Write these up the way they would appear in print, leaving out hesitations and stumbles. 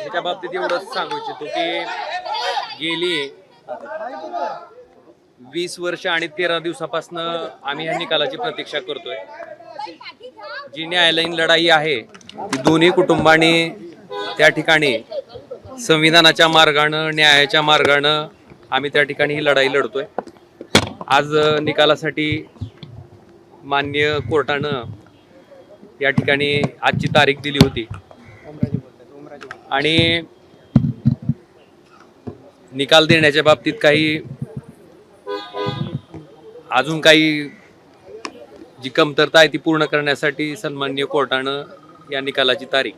ह्याच्या बाबतीत एवढंच सांगू इच्छितो की गेली 20 वर्ष आणि 13 दिवसापासून आम्ही या निकालाची प्रतीक्षा करतोय। जी न्यायालयीन लढाई आहे ती दोन्ही कुटुंबांनी त्या ठिकाणी संविधानाच्या मार्गाने न्यायाच्या मार्गाने आम्ही त्या ठिकाणी ही लढाई लढतोय। आज निकालासाठी मान्य कोर्टानं या ठिकाणी आजची तारीख दिली होती आणि निकाल देण्याच्या बाबतीत काही अजून काही जी कमतरता आहे ती पूर्ण करण्यासाठी सन्माननीय कोर्टानं या निकालाची तारीख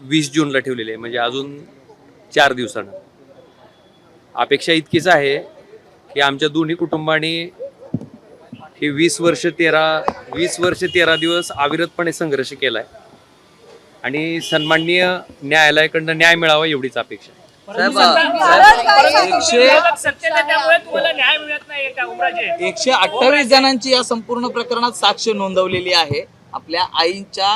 20 जूनला ठेवलेली आहे, म्हणजे अजून 4 दिवसानं। अपेक्षा इतकीच आहे की आमच्या दोन्ही कुटुंबांनी हे 20 वर्ष 13 दिवस अविरतपणे संघर्ष केलाय आणि सन्माननीय न्यायालयाकडनं न्याय मिळावा एवढीच अपेक्षा आहे। त्यामुळे तुम्हाला न्याय मिळत नाही का उमराजे? 128 जणांची या संपूर्ण प्रकरणात साक्ष नोंदवलेली आहे। आपल्या आईंच्या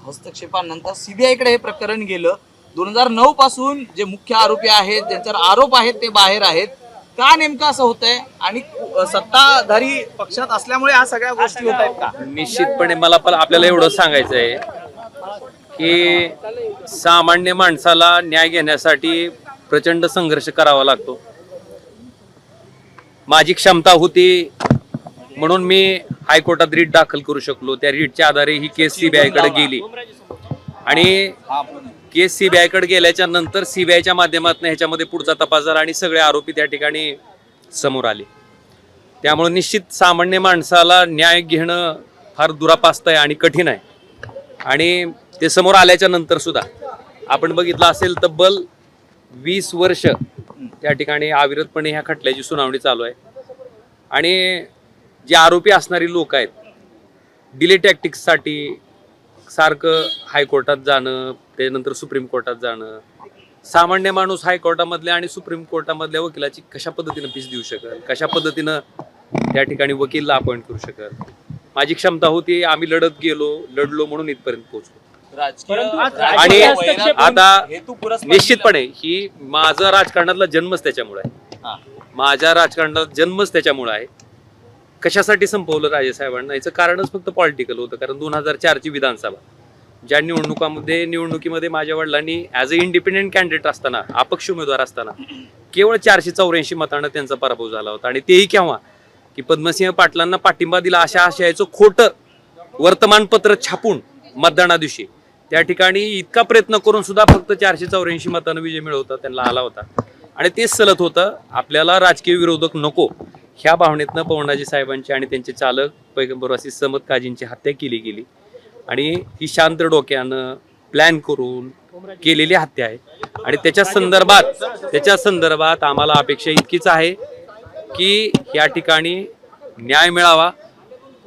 हस्तक्षेपानंतर सीबीआय कडे हे प्रकरण गेलं। 2009 पासून जे मुख्य आरोपी आहेत, ज्यांच्यावर आरोप आहेत ते बाहेर आहेत। का नेमकं असं होतंय आणि सत्ताधारी पक्षात असल्यामुळे ह्या सगळ्या गोष्टी होत आहेत का? निश्चितपणे मला पण आपल्याला एवढं सांगायचं आहे की सामान्य माणसाला न्याय घेण्यासाठी प्रचंड संघर्ष करावा लागतो। माझी क्षमता होती म्हणून मी हायकोर्टात रीट दाखल करू शकलो। त्या रीटच्या आधारे ही केस सीबीआय कडे गेली आणि केस सीबीआय कडे गेल्याच्या नंतर सीबीआयच्या माध्यमातून ह्याच्यामध्ये पुढचा तपास झाला आणि सगळे आरोपी त्या ठिकाणी समोर आले। त्यामुळे निश्चित सामान्य माणसाला न्याय घेणं फार दुरापास्त आहे आणि कठीण आहे आणि ते समोर आल्याच्या नंतर सुद्धा आपण बघितलं असेल तब्बल 20 वर्ष त्या ठिकाणी अविरतपणे ह्या खटल्याची सुनावणी चालू आहे आणि जे आरोपी असणारी लोक आहेत डिले टॅक्टिक्ससाठी सारखं हायकोर्टात जाणं, त्यानंतर सुप्रीम कोर्टात जाणं। सामान्य माणूस हायकोर्टामधल्या आणि सुप्रीम कोर्टामधल्या वकिलाची कशा पद्धतीनं फीस देऊ शकेल, कशा पद्धतीनं त्या ठिकाणी वकीलला अपॉइंट करू शकेल? माझी क्षमता होती, आम्ही लढत गेलो, लढलो म्हणून इथपर्यंत पोहोचलो। आणि आता निश्चितपणे ही माझा राजकारणातला जन्मच त्याच्यामुळे आहे, माझ्या राजकारणात जन्मच त्याच्यामुळे आहे। कशासाठी संपवलं राजेसाहेबांना याचं कारणच फक्त पॉलिटिकल होतं, कारण 2004 ची विधानसभा ज्या निवडणुकीमध्ये माझ्या वडिलांनी ॲज अ इंडिपेंडेंट कॅन्डिडेट असताना, अपक्ष उमेदवार असताना केवळ 484 मतांना त्यांचा पराभव झाला होता आणि तेही केव्हा की पद्मसिंह पाटलांना पाठिंबा दिला अशा आशयाचं खोटं वर्तमानपत्र छापून मतदाना दिवशी त्या ठिकाणी इतका प्रयत्न करून सुद्धा फक्त 484 मतांना विजय मिळवता त्यांना आला होता आणि तेच चलत होतं। आपल्याला राजकीय विरोधक नको ह्या भावनेतनं पवनराजे साहेबांची आणि त्यांचे चालक पैगंबरवासी समद काजींची हत्या केली गेली आणि ही शांत डोक्यानं प्लॅन करून केलेली हत्या आहे आणि त्याच्या संदर्भात आम्हाला अपेक्षा इतकीच आहे की या ठिकाणी न्याय मिळावा।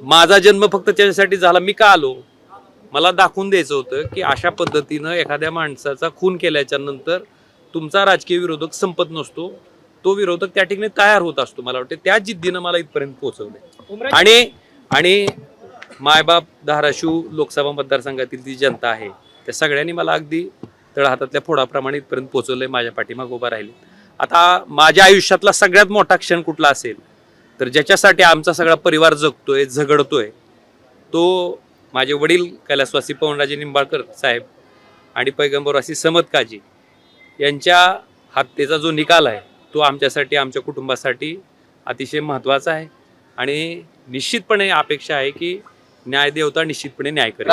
माझा जन्म फक्त त्याच्यासाठी झाला, मी का आलो? मला दाखवून द्यायचं होतं की अशा पद्धतीनं एखाद्या माणसाचा खून केल्याच्या नंतर तुमचा राजकीय विरोधक संपत नसतो, तो विरोधक त्या ठिकाणी तयार होत असतो। मला वाटतं त्या जिद्दीनं मला इथपर्यंत पोहोचवलंय आणि मायबाप धाराशिव लोकसभा मतदारसंघातील जी जनता आहे त्या सगळ्यांनी मला अगदी तळहातातल्या फोडाप्रमाणे इथपर्यंत पोहोचवलंय, माझ्या पाठीमागे उभा राहिले। आता माझ्या आयुष्यातला सगळ्यात मोठा क्षण कुठला असेल तर ज्याच्यासाठी आमचा सगळा परिवार जगतोय, झगडतोय, तो माझे वडील कैलासवासी पवनराजे निंबाळकर साहेब आणि पैगंबरवासी समद काजी यांच्या हत्येचा जो निकाल आहे तो आमच्यासाठी, आमच्या कुटुंबासाठी अतिशय महत्त्वाचा आहे आणि निश्चितपणे अपेक्षा आहे की न्यायदेवता निश्चितपणे न्याय करेल।